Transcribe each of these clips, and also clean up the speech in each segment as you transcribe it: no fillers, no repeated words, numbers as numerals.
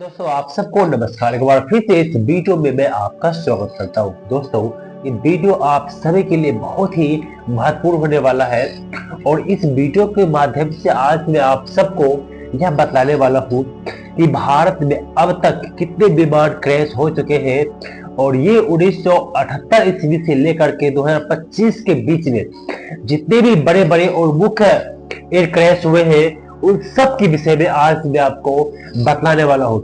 दोस्तों, आप सबको नमस्कार। एक बार फिर से इस वीडियो में मैं आपका स्वागत करता हूं। दोस्तों, ये वीडियो आप सभी के लिए बहुत ही महत्वपूर्ण होने वाला है और इस वीडियो के माध्यम से आज मैं आप सबको यह बतलाने वाला हूं कि भारत में अब तक कितने विमान क्रैश हो चुके हैं और ये 1978 ईस्वी से लेकर के 2025 के बीच में जितने भी बड़े बड़े और मुख्य एयर क्रैश हुए हैं उन सब के विषय में आज मैं आपको बतलाने वाला हूँ।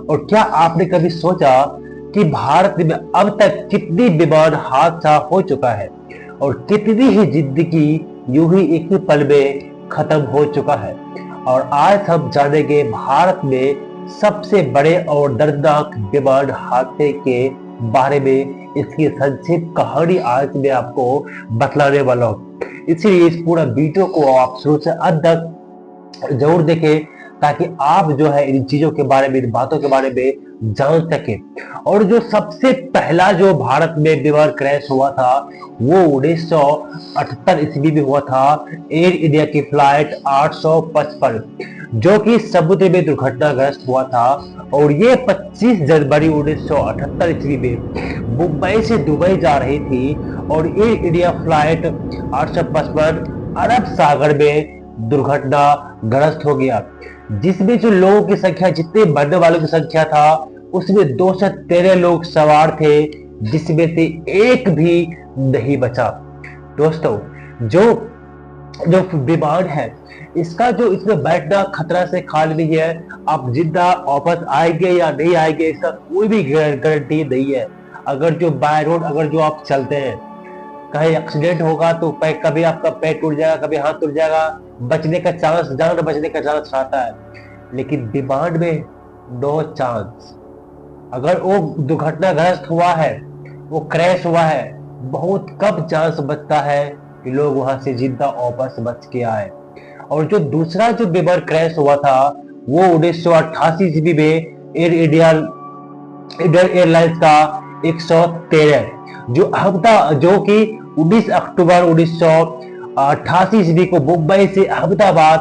और क्या आपने कभी सोचा कि भारत में अब तक कितनी विमान हादसा हो चुका है और कितनी ही जिंदगी यूं ही एक ही पल में खत्म हो चुका है। और आज हम जानेंगे भारत में सबसे बड़े और दर्दनाक विमान हादसे के बारे में। इसकी संक्षिप्त कहानी आज मैं आपको बतलाने वाला हूँ, इसलिए इस पूरा वीडियो को आप शुरू से अंत तक जरूर देखें ताकि आप जो है इन चीजों के बारे में, इन बातों के बारे में जान सके। और जो सबसे पहला जो भारत में विमान क्रैश हुआ था वो 1978 ईस्वी में हुआ था। एयर इंडिया की फ्लाइट 855 जो कि समुद्र में दुर्घटनाग्रस्त हुआ था और ये 25 जनवरी 1978 ईस्वी में मुंबई से दुबई जा रही थी और एयर इंडिया फ्लाइट 855 अरब सागर में दुर्घटनाग्रस्त हो गया, जिसमें जो लोगों की संख्या, जितने मरने वालों की संख्या था उसमें 213 लोग सवार थे, जिसमें से एक भी नहीं बचा। दोस्तों, जो जो विमान है इसका जो इसमें बैठना खतरा से खाली नहीं है। आप जिंदा वापस आएंगे या नहीं आएंगे इसका कोई भी गारंटी नहीं है। अगर जो बाय रोड अगर जो आप चलते हैं, कहीं एक्सीडेंट होगा तो कभी आपका पैर टूट जाएगा, कभी हाथ टूट जाएगा, बचने का चांस, जान बचने का चांस रहता है, लेकिन विमान में नो चांस। अगर वो दुर्घटनाग्रस्त हुआ है, वो क्रैश हुआ है, बहुत कम चांस बचता है कि लोग वहां से जिंदा वापस बच के आए। और जो दूसरा जो विमान क्रैश हुआ था वो 1988 ईस्वी में एयर इंडिया एयरलाइंस का 113 जो कि 19 अक्टूबर 1988 ईस्वी को मुंबई से अहमदाबाद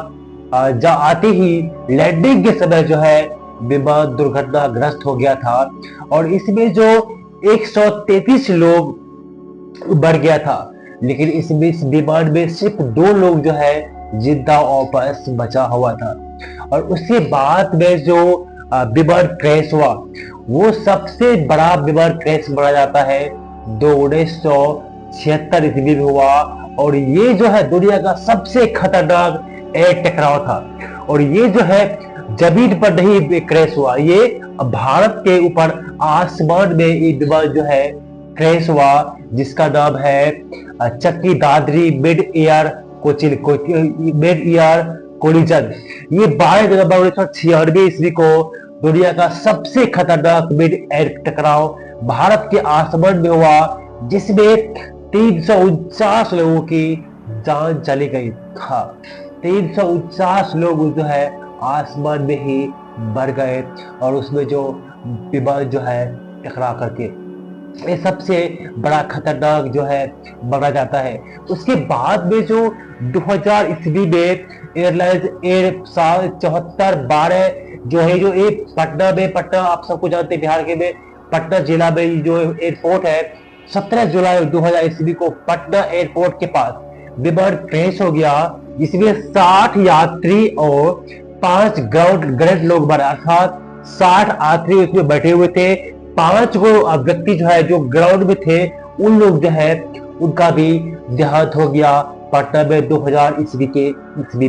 आते ही लैंडिंग के समय जो है विमान दुर्घटनाग्रस्त हो गया था और इसमें जो 133 लोग मर गया था, लेकिन इसमें इस विमान में सिर्फ 2 लोग जो है जिंदा वापस बचा हुआ था। और उसके बाद में जो विमान क्रैश हुआ वो सबसे बड़ा विमान क्रैश माना जाता है 1976 ईस्वी में हुआ और ये जो है दुनिया का सबसे खतरनाक एयर टकराव था। और ये जो है जमीन पर नहीं क्रैश हुआ, ये भारत के ऊपर आसमान में ये विमान जो है क्रैश हुआ, जिसका नाम है चक्की दादरी मिड एयर कोलिजन। ये 12 नवंबर 1996 ईस्वी को दुनिया का सबसे खतरनाक मिड एयर टकराव भारत के आसमान में हुआ, जिसमें 349 लोगों की जान चली गई था। 349 लोग जो है आसमान में ही मर गए और उसमें जो विमान जो है टकरा करके, ये सबसे बड़ा खतरनाक जो है माना जाता है। उसके बाद में जो 2000 ईस्वी में एयरलाइंस एयर 7412 जो है, जो एक पटना आप सबको जानते हैं, बिहार के में पटना जिला में जो एयरपोर्ट है, 17 जुलाई 2000 ईस्वी को पटना एयरपोर्ट के पास विमान क्रैश हो गया, जिसमें 60 यात्री और 5 ग्राउंड लोग मरे, अर्थात 60 यात्री उसमें बैठे हुए थे, 5 व्यक्ति जो है जो ग्राउंड में थे उन लोग जो है उनका भी देहांत हो गया पटना में 2000 ईस्वी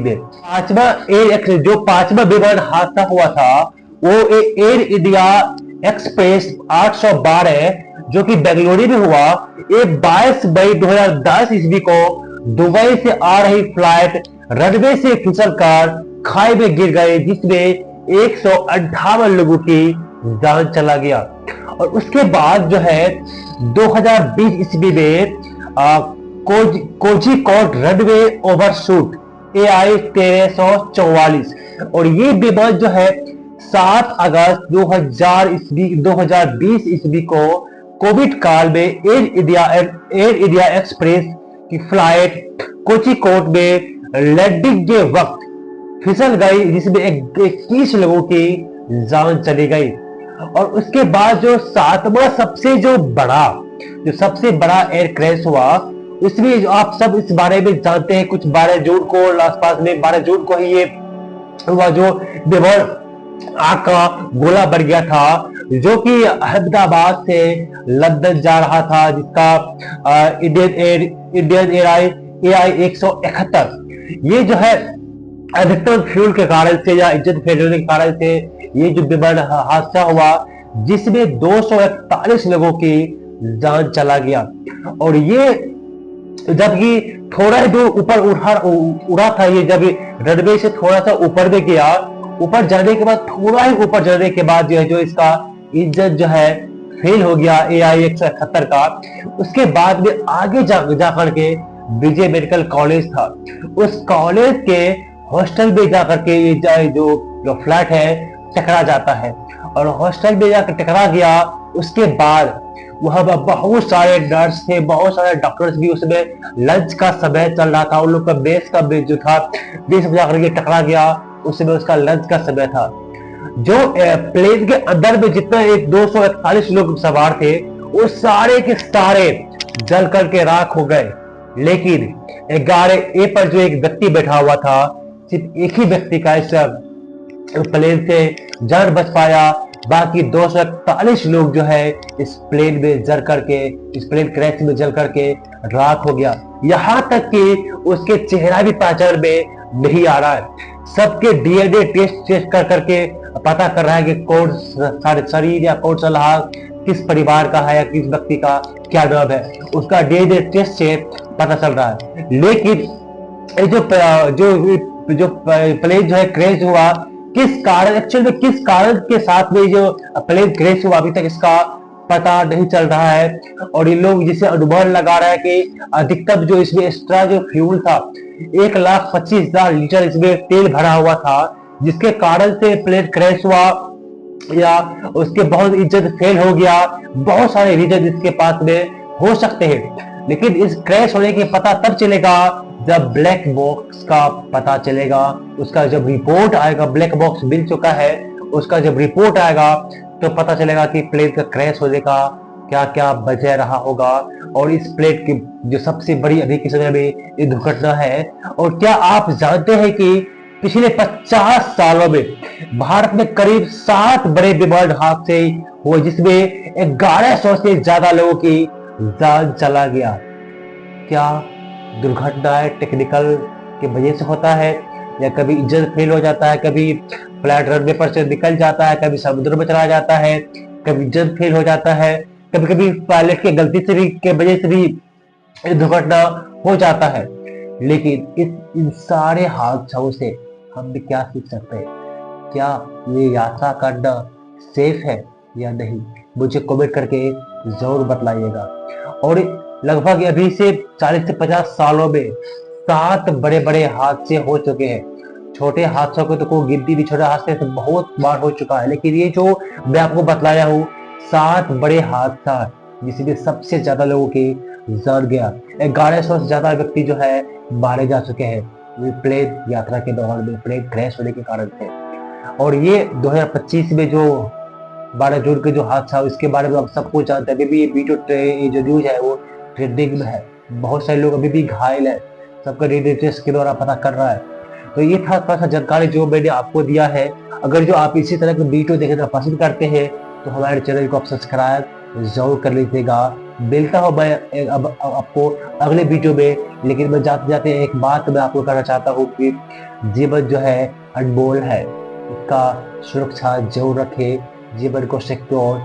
में। पांचवा विमान हादसा हुआ था वो एयर इंडिया एक्सप्रेस 812 जो कि बेंगलुरु में हुआ। ये 22 मई 2010 ईस्वी को दुबई से आ रही फ्लाइट रनवे से फिसलकर खाई में गिर गई, जिसमें 158 लोगों की जान चला गया। और उसके बाद जो है 2020 ईस्वी में कोझिकोड रनवे ओवरशूट AI 1344 और ये विमान जो है 7 अगस्त 2020 ईस्वी को कोविड काल में एयर इंडिया एक्सप्रेस की फ्लाइट कोझिकोड में लैंडिंग के वक्त फिसल गई, जिसमें 21 लोगों की जान चली गई। और उसके बाद जो सातवां सबसे बड़ा एयर क्रैश हुआ, उसमें आप सब इस बारे में जानते हैं, कुछ 12 जून को आसपास में 12 जून को ही ये हुआ, जो बेवर आग का गोला बढ़ गया था, जो कि अहमदाबाद से लंदन जा रहा था, जिसका इंडियन एआई 171। ये जो है अधिकतर फ्यूल के कारण से या इंजन फेलियर के कारण से ये जो विमान हादसा हुआ, जिसमें 241 लोगों की जान चला गया। और ये जबकि थोड़ा ही दूर ऊपर उड़ा था, ये जब रनवे से थोड़ा सा ऊपर में गया, ऊपर जाने के बाद थोड़ा ही ऊपर जाने के बाद जो इसका इंजन जो है फेल हो गया AI 171 का। उसके बाद में आगे जाकर के विजय मेडिकल कॉलेज था, उस कॉलेज के हॉस्टल में जाकर के ये जो फ्लैट है टकरा जाता है, और हॉस्टल में जाकर टकरा गया। उसके बाद वहां पर बहुत सारे नर्स थे, बहुत सारे डॉक्टर्स भी, उसमें लंच का समय चल रहा था, उन लोग का बेस का जो था, बेस में जाकर के टकरा गया, उसमें उसका लंच का समय था। जो प्लेन के अंदर में जितना एक 241 लोग सवार थे, वो सारे के सारे जल करके राख हो गए। लेकिन 11A पर जो एक व्यक्ति बैठा हुआ था, सिर्फ एक ही व्यक्ति का इस प्लेन से जान बच पाया। बाकी 241 लोग जो है इस प्लेन में जल करके, इस प्लेन क्रैश में जल करके राख हो गया। यहाँ तक कि उसके चेहरा भी पहचान में नहीं आ रहा है। सबके DNA टेस्ट कर करके पता कर रहा है कि कौन शरीर या कौन सा लाश किस परिवार का है या किस व्यक्ति का क्या नाम है, उसका DNA टेस्ट से पता चल रहा है। लेकिन जो प्लेन जो है क्रैश हुआ, किस कारण, एक्चुअल में किस कारण के साथ में जो प्लेन क्रैश हुआ, अभी तक इसका पता नहीं चल रहा है। और ये लोग जिसे अनुमान लगा रहा है कि अधिकतम जो इसमें एक्स्ट्रा जो फ्यूल था, 1,25,000 लीटर इसमें तेल भरा हुआ था, जिसके कारण से प्लेन क्रैश हुआ, या उसके बहुत इंजन फेल हो गया। बहुत सारे रीजन इसके पास में हो सकते हैं, लेकिन इस क्रैश होने के पता तब चलेगा जब ब्लैक बॉक्स का पता चलेगा। उसका जब रिपोर्ट आएगा, ब्लैक बॉक्स मिल चुका है, उसका जब रिपोर्ट आएगा तो पता चलेगा कि प्लेन का क्रैश होने का क्या क्या वजह रहा होगा। और इस प्लेन की जो सबसे बड़ी अभी के समय में ये दुर्घटना है। और क्या आप जानते हैं कि पिछले 50 सालों में भारत में करीब 7 बड़े विमान हादसे हुए, जिसमें 1100 से ज्यादा लोगों की जान चला गया। क्या दुर्घटनाएं टेक्निकल की वजह से होता है, या कभी इंजन फेल हो जाता है, कभी फ्लैट रनवे पर से निकल जाता है, कभी समुद्र में चला जाता है, कभी इंजन फेल हो जाता है, कभी कभी पायलट की गलती से भी के वजह से भी दुर्घटना हो जाता है। लेकिन इन सारे हादसों से हम भी क्या सीख सकते हैं? क्या ये यात्रा करना सेफ है या नहीं? मुझे कमेंट करके जरूर बतलाइएगा। और लगभग अभी से 40 से 50 सालों में 7 बड़े बड़े हादसे हो चुके हैं। छोटे हादसों को तो कोई गिनती नहीं, छोटे हादसे तो बहुत बार हो चुका है, लेकिन ये जो मैं आपको बतलाया हूँ 7 बड़े हादसा, जिसमें सबसे ज्यादा लोगों की जान गया। 1100 से ज्यादा व्यक्ति जो है मारे जा चुके हैं प्लेन यात्रा के दौरान में, प्लेन क्रैश होने के कारण से। और ये 2025 में जो 12 जून के जो हादसा, इसके बारे में आप सब कुछ जानते हैं। अभी भी ये वीडियो जो न्यूज है वो ट्रेंडिंग में है, बहुत सारे लोग अभी भी घायल है, सबका DNA टेस्ट के द्वारा पता कर रहा है। तो ये था थोड़ा सा जानकारी जो मैंने आपको दिया है। अगर जो आप इसी तरह के वीडियो देखना पसंद करते हैं तो हमारे चैनल को आप सब्सक्राइब जरूर कर लीजिएगा। मिलता हूँ मैं अब आपको अगले वीडियो में। लेकिन मैं जाते जाते एक बात मैं आपको कहना चाहता हूँ कि जीवन जो है अनमोल है, उसका सुरक्षा जरूर रखें, जीवन को सिक्योर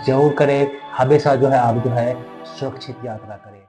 जरूर करें, हमेशा जो है आप जो है सुरक्षित यात्रा करें।